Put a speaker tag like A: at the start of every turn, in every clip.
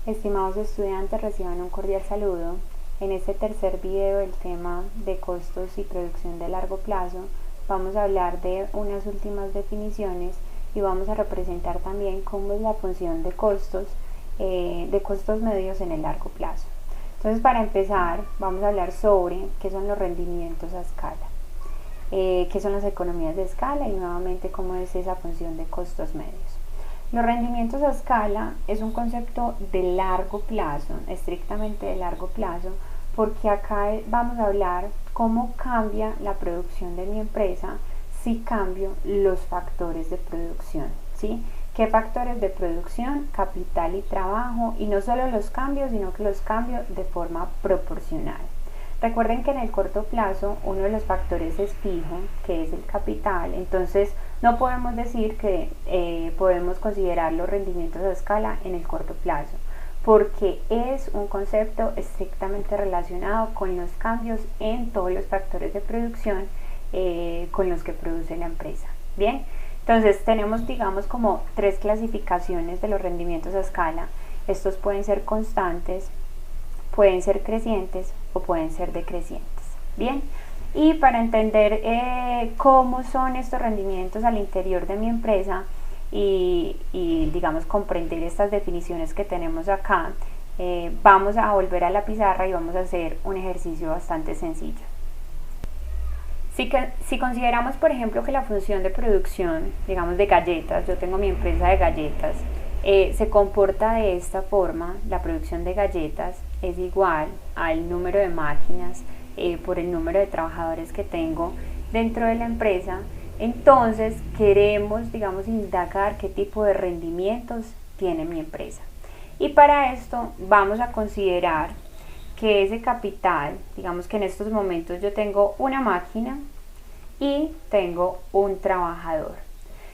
A: Estimados estudiantes, reciban un cordial saludo. En este tercer video del tema de costos y producción de largo plazo, vamos a hablar de unas últimas definiciones y vamos a representar también cómo es la función de costos medios en el largo plazo. Entonces, para empezar, vamos a hablar sobre qué son los rendimientos a escala, qué son las economías de escala y nuevamente cómo es esa función de costos medios. Los rendimientos a escala es un concepto de largo plazo, estrictamente de largo plazo, porque acá vamos a hablar cómo cambia la producción de mi empresa si cambio los factores de producción, ¿sí? ¿Qué factores de producción? Capital y trabajo, y no solo los cambios, sino que los cambio de forma proporcional. Recuerden que en el corto plazo uno de los factores es fijo, que es el capital, entonces no podemos decir que podemos considerar los rendimientos a escala en el corto plazo, porque es un concepto estrictamente relacionado con los cambios en todos los factores de producción con los que produce la empresa. Bien, entonces tenemos, digamos, como tres clasificaciones de los rendimientos a escala. Estos pueden ser constantes, pueden ser crecientes o pueden ser decrecientes. Bien, y para entender cómo son estos rendimientos al interior de mi empresa y digamos comprender estas definiciones que tenemos acá, vamos a volver a la pizarra y vamos a hacer un ejercicio bastante sencillo. Si consideramos, por ejemplo, que la función de producción, digamos, de galletas, yo tengo mi empresa de galletas, se comporta de esta forma, la producción de galletas es igual al número de máquinas por el número de trabajadores que tengo dentro de la empresa. Entonces queremos, digamos, indagar qué tipo de rendimientos tiene mi empresa. Y para esto vamos a considerar que ese capital, digamos que en estos momentos yo tengo una máquina y tengo un trabajador.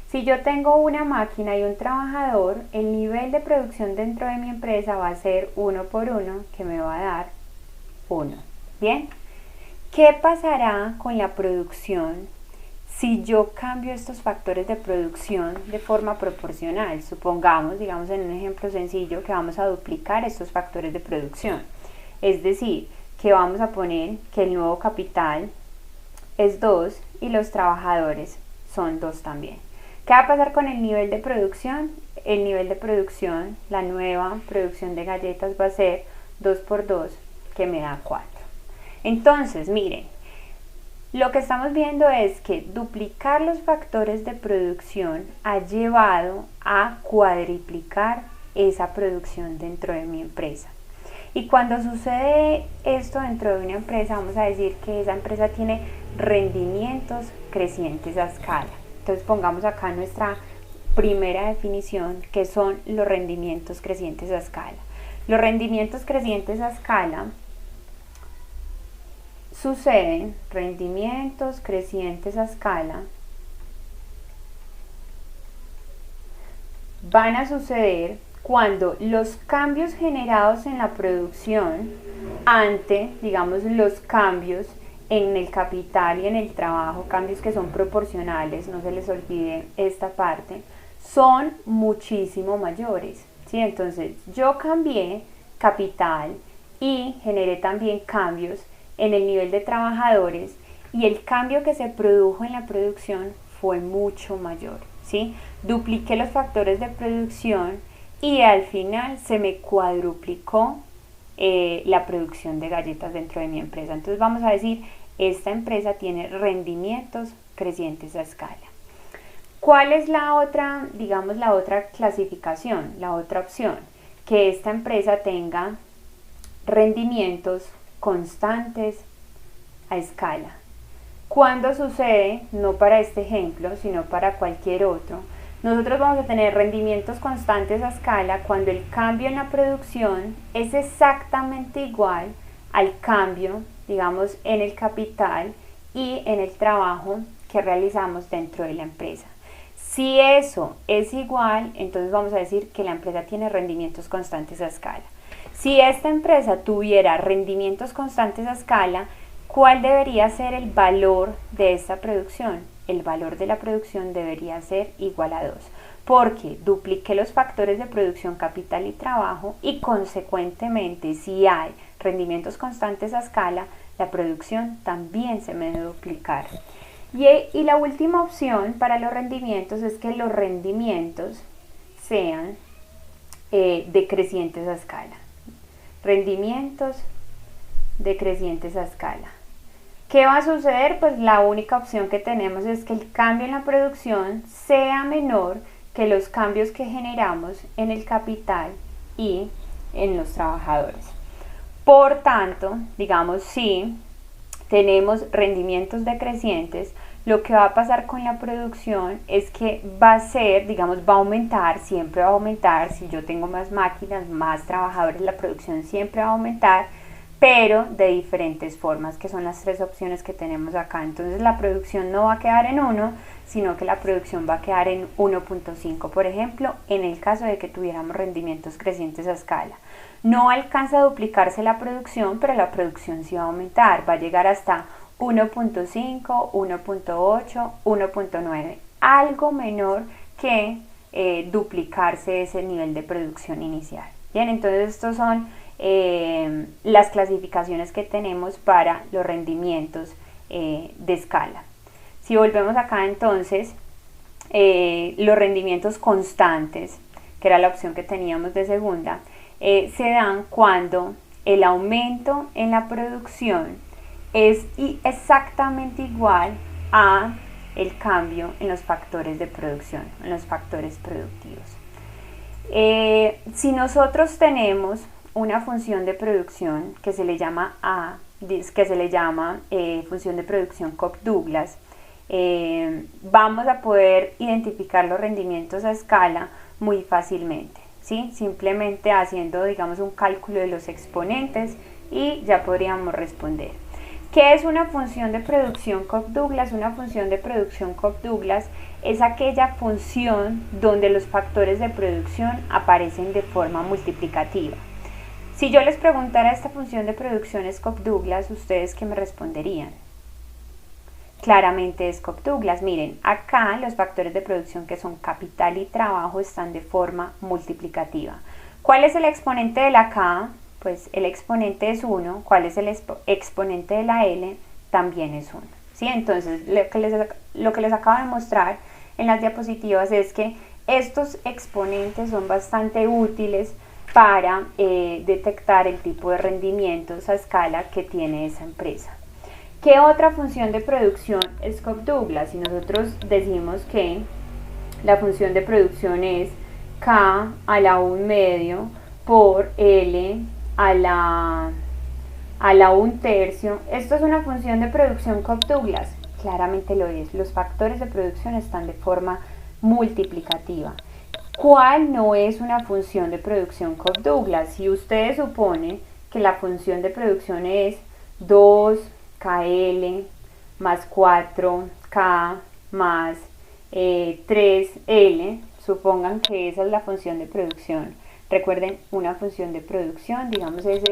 A: Si yo tengo una máquina y un trabajador, el nivel de producción dentro de mi empresa va a ser 1 por 1, que me va a dar 1. Bien, ¿qué pasará con la producción si yo cambio estos factores de producción de forma proporcional? Supongamos, digamos en un ejemplo sencillo, que vamos a duplicar estos factores de producción. Es decir, que vamos a poner que el nuevo capital es 2 y los trabajadores son 2 también. ¿Qué va a pasar con el nivel de producción? El nivel de producción, la nueva producción de galletas va a ser 2 por 2, que me da 4. Entonces, miren, lo que estamos viendo es que duplicar los factores de producción ha llevado a cuadriplicar esa producción dentro de mi empresa. Y cuando sucede esto dentro de una empresa, vamos a decir que esa empresa tiene rendimientos crecientes a escala. Entonces pongamos acá nuestra primera definición, que son los rendimientos crecientes a escala. Los rendimientos crecientes a escala suceden, rendimientos crecientes a escala, van a suceder cuando los cambios generados en la producción ante, digamos, los cambios en el capital y en el trabajo, cambios que son proporcionales, no se les olvide esta parte, son muchísimo mayores, ¿sí? Entonces yo cambié capital y generé también cambios en el nivel de trabajadores y el cambio que se produjo en la producción fue mucho mayor, ¿sí? Dupliqué los factores de producción y al final se me cuadruplicó la producción de galletas dentro de mi empresa. Entonces vamos a decir, esta empresa tiene rendimientos crecientes a escala. ¿Cuál es la otra, digamos, la otra clasificación, la otra opción? Que esta empresa tenga rendimientos constantes a escala. ¿Cuándo sucede? No para este ejemplo, sino para cualquier otro. Nosotros vamos a tener rendimientos constantes a escala cuando el cambio en la producción es exactamente igual al cambio, digamos, en el capital y en el trabajo que realizamos dentro de la empresa. Si eso es igual, entonces vamos a decir que la empresa tiene rendimientos constantes a escala. Si esta empresa tuviera rendimientos constantes a escala, ¿cuál debería ser el valor de esta producción? El valor de la producción debería ser igual a 2. porque dupliqué los factores de producción, capital y trabajo, y consecuentemente si hay rendimientos constantes a escala, la producción también se me debe duplicar. Y la última opción para los rendimientos es que los rendimientos sean decrecientes a escala. Rendimientos decrecientes a escala. ¿Qué va a suceder? Pues la única opción que tenemos es que el cambio en la producción sea menor que los cambios que generamos en el capital y en los trabajadores. Por tanto, digamos, si tenemos rendimientos decrecientes, lo que va a pasar con la producción es que va a ser, digamos, va a aumentar, siempre va a aumentar. Si yo tengo más máquinas, más trabajadores, la producción siempre va a aumentar, pero de diferentes formas, que son las tres opciones que tenemos acá. Entonces la producción no va a quedar en 1, sino que la producción va a quedar en 1.5, por ejemplo, en el caso de que tuviéramos rendimientos crecientes a escala. No alcanza a duplicarse la producción, pero la producción sí va a aumentar, va a llegar hasta 1.5, 1.8, 1.9, algo menor que duplicarse ese nivel de producción inicial. Bien, entonces estos son las clasificaciones que tenemos para los rendimientos de escala. Si volvemos acá entonces, los rendimientos constantes, que era la opción que teníamos de segunda, se dan cuando el aumento en la producción es exactamente igual a el cambio en los factores de producción, en los factores productivos. Si nosotros tenemos una función de producción que se le llama función de producción Cobb-Douglas, vamos a poder identificar los rendimientos a escala muy fácilmente, ¿sí? Simplemente haciendo, digamos, un cálculo de los exponentes y ya podríamos responder. ¿Qué es una función de producción Cobb-Douglas? Una función de producción Cobb-Douglas es aquella función donde los factores de producción aparecen de forma multiplicativa. Si yo les preguntara esta función de producción es Cobb-Douglas, ¿ustedes qué me responderían? Claramente es Cobb-Douglas. Miren, acá los factores de producción que son capital y trabajo están de forma multiplicativa. ¿Cuál es el exponente de la K? Pues el exponente es 1. ¿Cuál es el exponente de la L? También es 1. ¿Sí? Entonces, lo que les acabo de mostrar en las diapositivas es que estos exponentes son bastante útiles para detectar el tipo de rendimientos a escala que tiene esa empresa. ¿Qué otra función de producción es Cobb-Douglas? Si nosotros decimos que la función de producción es K a la 1/2 por L a la 1/3, esto es una función de producción Cobb-Douglas. Claramente lo es. Los factores de producción están de forma multiplicativa. ¿Cuál no es una función de producción Cobb-Douglas? Si ustedes suponen que la función de producción es 2KL más 4K más 3L, supongan que esa es la función de producción. Recuerden, una función de producción, digamos, es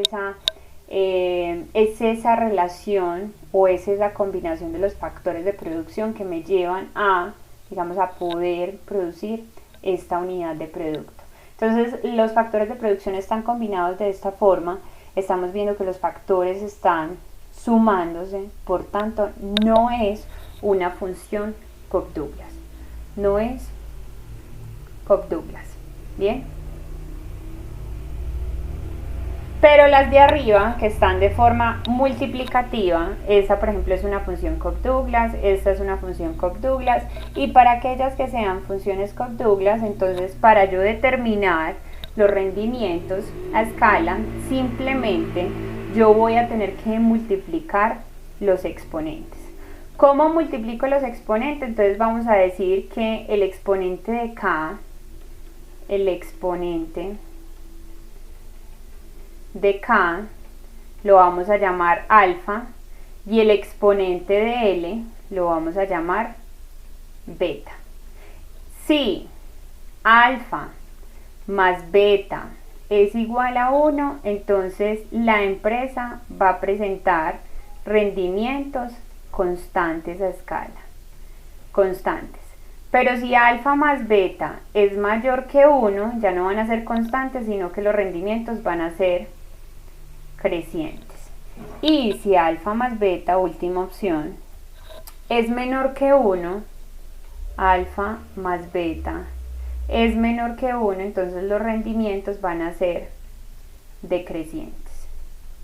A: esa relación o es esa combinación de los factores de producción que me llevan a, digamos, a poder producir esta unidad de producto. Entonces, los factores de producción están combinados de esta forma. Estamos viendo que los factores están sumándose, por tanto, no es una función Cobb-Douglas. No es Cobb-Douglas. Bien. Pero las de arriba, que están de forma multiplicativa, esta por ejemplo es una función Cobb-Douglas, esta es una función Cobb-Douglas, y para aquellas que sean funciones Cobb-Douglas, entonces para yo determinar los rendimientos a escala, simplemente yo voy a tener que multiplicar los exponentes. ¿Cómo multiplico los exponentes? Entonces vamos a decir que el exponente de K, el exponente de K lo vamos a llamar alfa y el exponente de L lo vamos a llamar beta. Si alfa más beta es igual a 1, entonces la empresa va a presentar rendimientos constantes a escala. Constantes. Pero si alfa más beta es mayor que 1, ya no van a ser constantes, sino que los rendimientos van a ser crecientes. Y si alfa más beta, última opción, es menor que 1, alfa más beta es menor que 1, entonces los rendimientos van a ser decrecientes.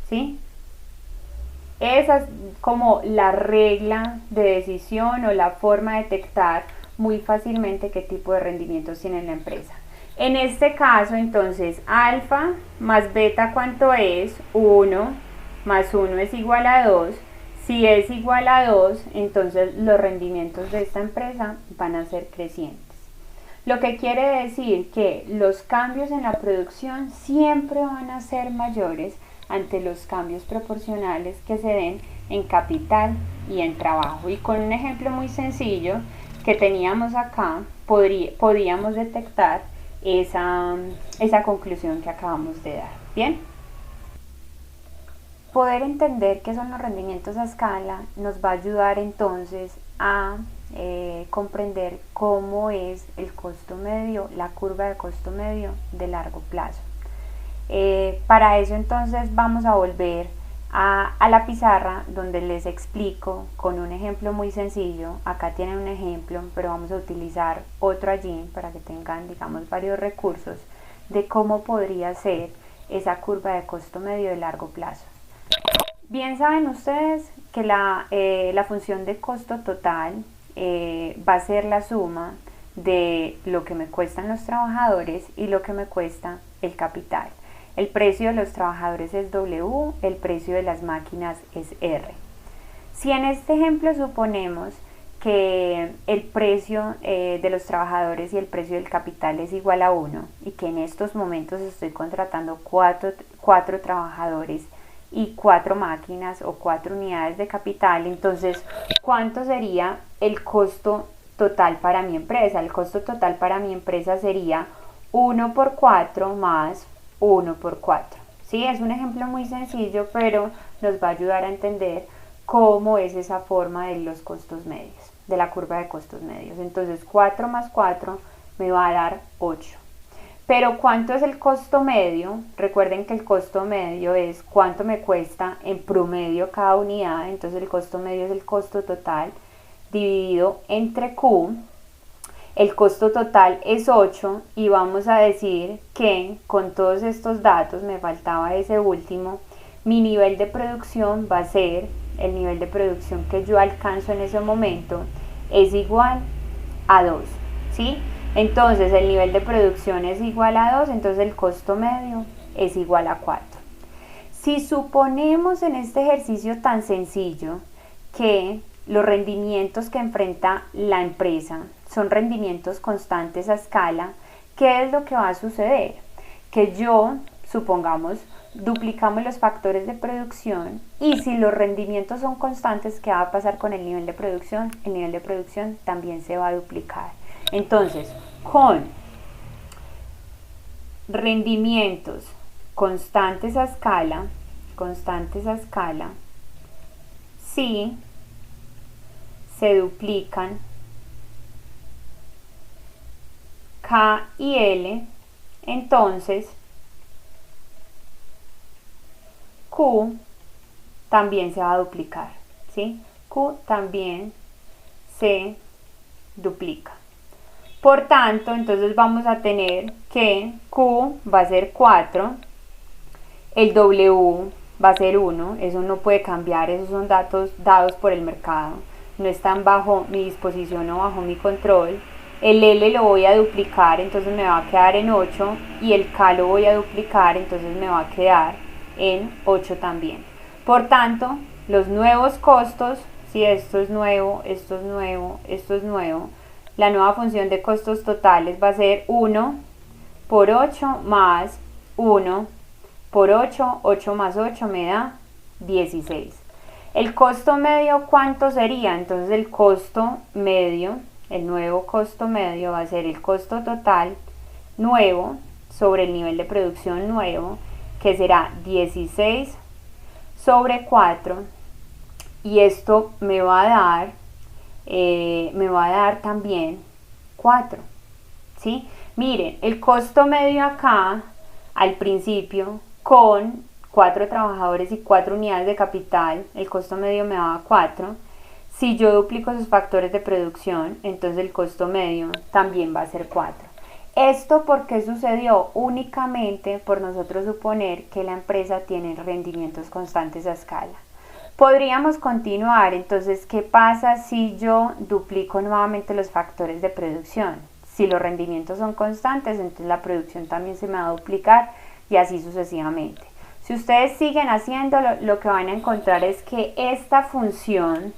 A: ¿Sí? Esa es como la regla de decisión o la forma de detectar muy fácilmente qué tipo de rendimientos tiene la empresa. En este caso, entonces, alfa más beta, ¿cuánto es? 1 más 1 es igual a 2. Si es igual a 2, entonces los rendimientos de esta empresa van a ser crecientes. Lo que quiere decir que los cambios en la producción siempre van a ser mayores ante los cambios proporcionales que se den en capital y en trabajo. Y con un ejemplo muy sencillo que teníamos acá, podíamos detectar esa conclusión que acabamos de dar. Bien. Poder entender qué son los rendimientos a escala nos va a ayudar entonces a comprender cómo es el costo medio, la curva de costo medio de largo plazo. Para eso entonces vamos a volver a la pizarra donde les explico con un ejemplo muy sencillo. Acá tienen un ejemplo, pero vamos a utilizar otro allí para que tengan, digamos, varios recursos de cómo podría ser esa curva de costo medio de largo plazo. Bien saben ustedes que la función de costo total va a ser la suma de lo que me cuestan los trabajadores y lo que me cuesta el capital. El precio de los trabajadores es W, el precio de las máquinas es R. Si en este ejemplo suponemos que el precio de los trabajadores y el precio del capital es igual a 1 y que en estos momentos estoy contratando 4 trabajadores y 4 máquinas o 4 unidades de capital, entonces ¿cuánto sería el costo total para mi empresa? El costo total para mi empresa sería 1 por 4 más 1 por 4. ¿Sí? Es un ejemplo muy sencillo, pero nos va a ayudar a entender cómo es esa forma de los costos medios, de la curva de costos medios. Entonces 4 más 4 me va a dar 8. Pero ¿cuánto es el costo medio? Recuerden que el costo medio es cuánto me cuesta en promedio cada unidad. Entonces el costo medio es el costo total dividido entre Q. El costo total es 8 y vamos a decir que con todos estos datos, me faltaba ese último, mi nivel de producción va a ser, el nivel de producción que yo alcanzo en ese momento es igual a 2, ¿sí? Entonces el nivel de producción es igual a 2, entonces el costo medio es igual a 4. Si suponemos en este ejercicio tan sencillo que los rendimientos que enfrenta la empresa son rendimientos constantes a escala, ¿qué es lo que va a suceder? Que supongamos, duplicamos los factores de producción y si los rendimientos son constantes, ¿qué va a pasar con el nivel de producción? El nivel de producción también se va a duplicar. Entonces, con rendimientos constantes a escala, si se duplican K y L, entonces Q también se va a duplicar, ¿sí? Q también se duplica. Por tanto, entonces vamos a tener que Q va a ser 4, el W va a ser 1, eso no puede cambiar, esos son datos dados por el mercado, no están bajo mi disposición o bajo mi control. El L lo voy a duplicar, entonces me va a quedar en 8 y el K lo voy a duplicar, entonces me va a quedar en 8 también. Por tanto, los nuevos costos, si esto es nuevo, esto es nuevo, esto es nuevo, la nueva función de costos totales va a ser 1 por 8 más 1 por 8, 8 más 8 me da 16. El costo medio, ¿cuánto sería? Entonces el costo medio, el nuevo costo medio va a ser el costo total nuevo sobre el nivel de producción nuevo, que será 16 sobre 4, y esto me va a dar también 4, ¿sí? Miren, el costo medio acá, al principio, con 4 trabajadores y 4 unidades de capital, el costo medio me daba 4. Si yo duplico sus factores de producción, entonces el costo medio también va a ser 4. ¿Esto por qué sucedió? Únicamente por nosotros suponer que la empresa tiene rendimientos constantes a escala. Podríamos continuar, entonces, ¿qué pasa si yo duplico nuevamente los factores de producción? Si los rendimientos son constantes, entonces la producción también se me va a duplicar y así sucesivamente. Si ustedes siguen haciéndolo, lo que van a encontrar es que esta función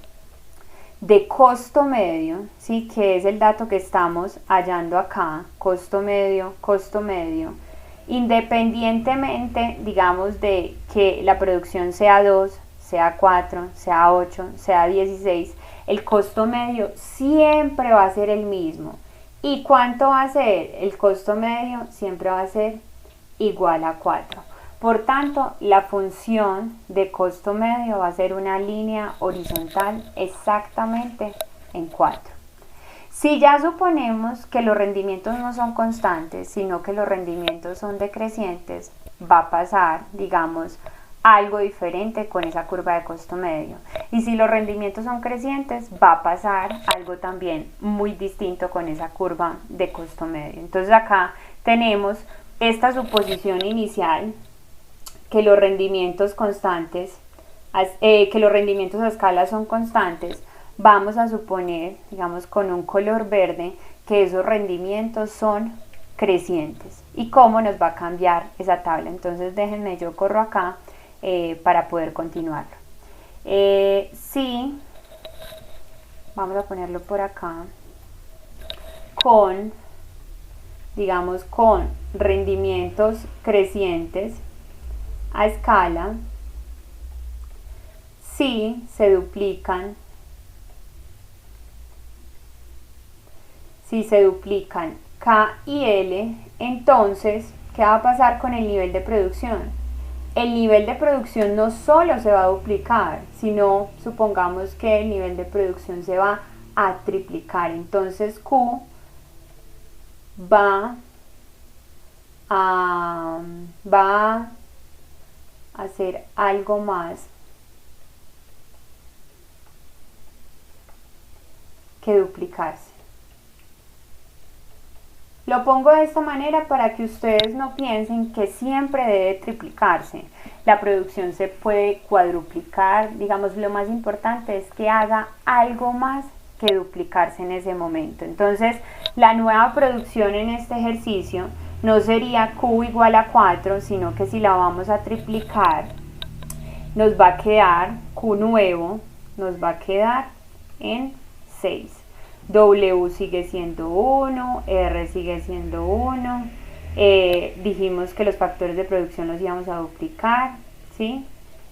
A: de costo medio, ¿sí? Que es el dato que estamos hallando acá, costo medio, independientemente, digamos, de que la producción sea 2, sea 4, sea 8, sea 16, el costo medio siempre va a ser el mismo. ¿Y cuánto va a ser? El costo medio siempre va a ser igual a 4. Por tanto, la función de costo medio va a ser una línea horizontal exactamente en 4. Si ya suponemos que los rendimientos no son constantes, sino que los rendimientos son decrecientes, va a pasar, digamos, algo diferente con esa curva de costo medio. Y si los rendimientos son crecientes, va a pasar algo también muy distinto con esa curva de costo medio. Entonces acá tenemos esta suposición inicial, que los rendimientos constantes, que los rendimientos a escala son constantes. Vamos a suponer, digamos con un color verde, que esos rendimientos son crecientes. ¿Y cómo nos va a cambiar esa tabla? Entonces déjenme, yo corro acá para poder continuarlo. Sí, vamos a ponerlo por acá, con, digamos, con rendimientos crecientes a escala, si se duplican K y L, entonces, ¿qué va a pasar con el nivel de producción? El nivel de producción no solo se va a duplicar, sino supongamos que el nivel de producción se va a triplicar. Entonces Q va a hacer algo más que duplicarse. Lo pongo de esta manera para que ustedes no piensen que siempre debe triplicarse. La producción se puede cuadruplicar, digamos, lo más importante es que haga algo más que duplicarse en ese momento. Entonces, la nueva producción en este ejercicio no sería Q igual a 4, sino que si la vamos a triplicar, nos va a quedar Q nuevo, nos va a quedar en 6. W sigue siendo 1, R sigue siendo 1, dijimos que los factores de producción los íbamos a duplicar, ¿sí?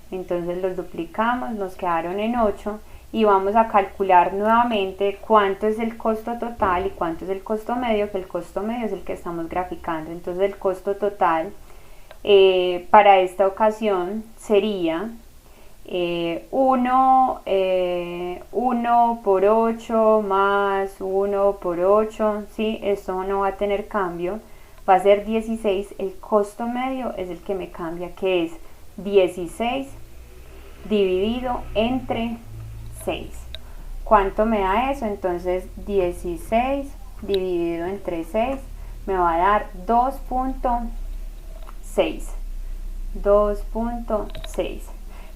A: Entonces los duplicamos, nos quedaron en 8 y vamos a calcular nuevamente cuánto es el costo total y cuánto es el costo medio, que el costo medio es el que estamos graficando. Entonces el costo total para esta ocasión sería 1 por 8 más 1 por 8, ¿sí? Esto no va a tener cambio, va a ser 16, el costo medio es el que me cambia, que es 16 dividido entre 6. ¿Cuánto me da eso? Entonces 16 dividido entre 6 me va a dar 2.6. 2.6.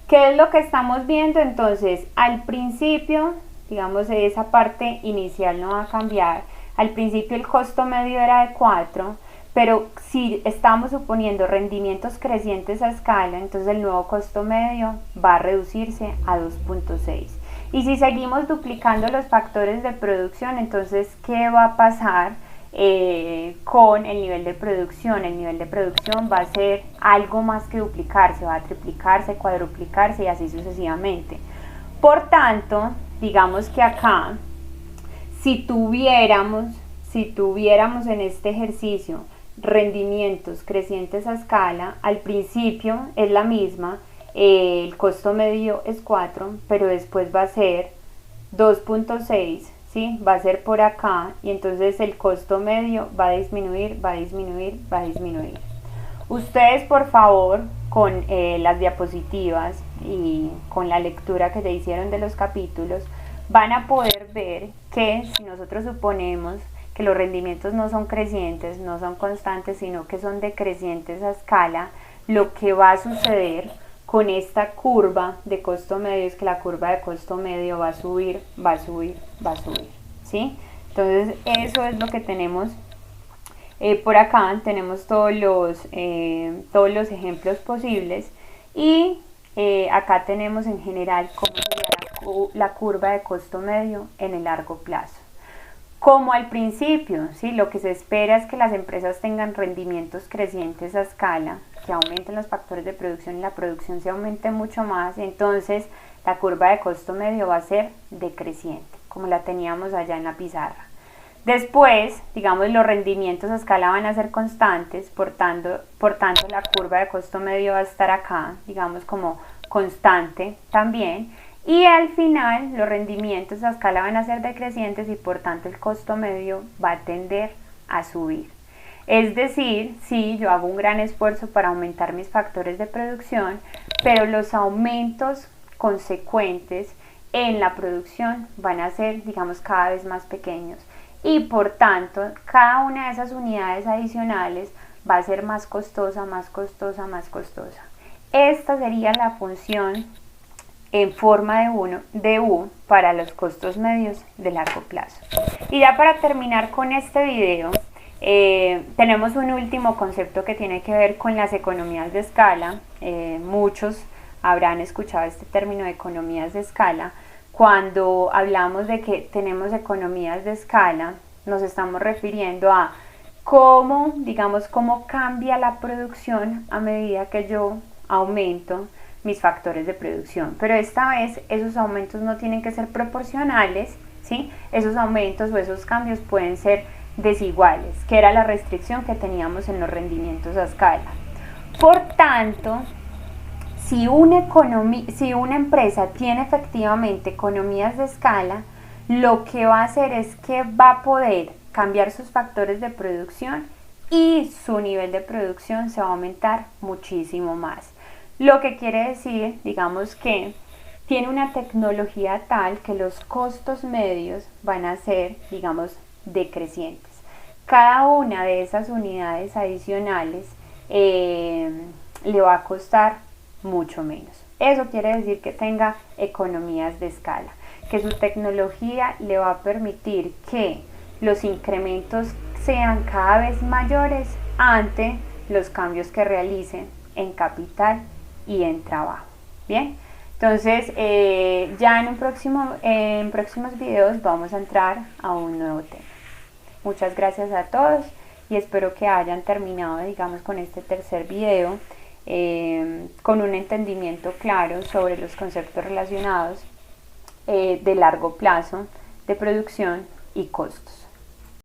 A: ¿Qué es lo que estamos viendo? Entonces, al principio, digamos, esa parte inicial no va a cambiar. Al principio el costo medio era de 4, pero si estamos suponiendo rendimientos crecientes a escala, entonces el nuevo costo medio va a reducirse a 2.6. Y si seguimos duplicando los factores de producción, entonces, ¿qué va a pasar con el nivel de producción? El nivel de producción va a ser algo más que duplicarse, va a triplicarse, cuadruplicarse y así sucesivamente. Por tanto, digamos que acá, si tuviéramos en este ejercicio rendimientos crecientes a escala, al principio es la misma, el costo medio es 4, pero después va a ser 2.6, ¿sí? Va a ser por acá y entonces el costo medio va a disminuir, va a disminuir, va a disminuir. Ustedes, por favor, con las diapositivas y con la lectura que se hicieron de los capítulos, van a poder ver que si nosotros suponemos que los rendimientos no son crecientes, no son constantes, sino que son decrecientes a escala, lo que va a suceder con esta curva de costo medio es que la curva de costo medio va a subir, va a subir, va a subir, ¿sí? Entonces eso es lo que tenemos por acá. Tenemos todos los ejemplos posibles y acá tenemos en general cómo sería la curva de costo medio en el largo plazo. Como al principio, ¿sí? Lo que se espera es que las empresas tengan rendimientos crecientes a escala, que aumenten los factores de producción y la producción se aumente mucho más, entonces la curva de costo medio va a ser decreciente, como la teníamos allá en la pizarra. Después, digamos, los rendimientos a escala van a ser constantes, por tanto la curva de costo medio va a estar acá, digamos como constante también. Y al final los rendimientos a escala van a ser decrecientes y por tanto el costo medio va a tender a subir. Es decir, sí, yo hago un gran esfuerzo para aumentar mis factores de producción, pero los aumentos consecuentes en la producción van a ser, digamos, cada vez más pequeños. Y por tanto, cada una de esas unidades adicionales va a ser más costosa, más costosa, más costosa. Esta sería la función en forma de U para los costos medios de largo plazo. Y ya para terminar con este video, tenemos un último concepto que tiene que ver con las economías de escala. Muchos habrán escuchado este término de economías de escala. Cuando hablamos de que tenemos economías de escala, nos estamos refiriendo a cómo, digamos, cómo cambia la producción a medida que yo aumento mis factores de producción, pero esta vez esos aumentos no tienen que ser proporcionales, ¿sí? Esos aumentos o esos cambios pueden ser desiguales, que era la restricción que teníamos en los rendimientos a escala. Por tanto, si una empresa tiene efectivamente economías de escala, lo que va a hacer es que va a poder cambiar sus factores de producción y su nivel de producción se va a aumentar muchísimo más. Lo que quiere decir, digamos, que tiene una tecnología tal que los costos medios van a ser, digamos, decrecientes. Cada una de esas unidades adicionales le va a costar mucho menos. Eso quiere decir que tenga economías de escala, que su tecnología le va a permitir que los incrementos sean cada vez mayores ante los cambios que realicen en capital y en trabajo. Bien, entonces ya en próximos videos vamos a entrar a un nuevo tema. Muchas gracias a todos y espero que hayan terminado, digamos, con este tercer video con un entendimiento claro sobre los conceptos relacionados de largo plazo, de producción y costos.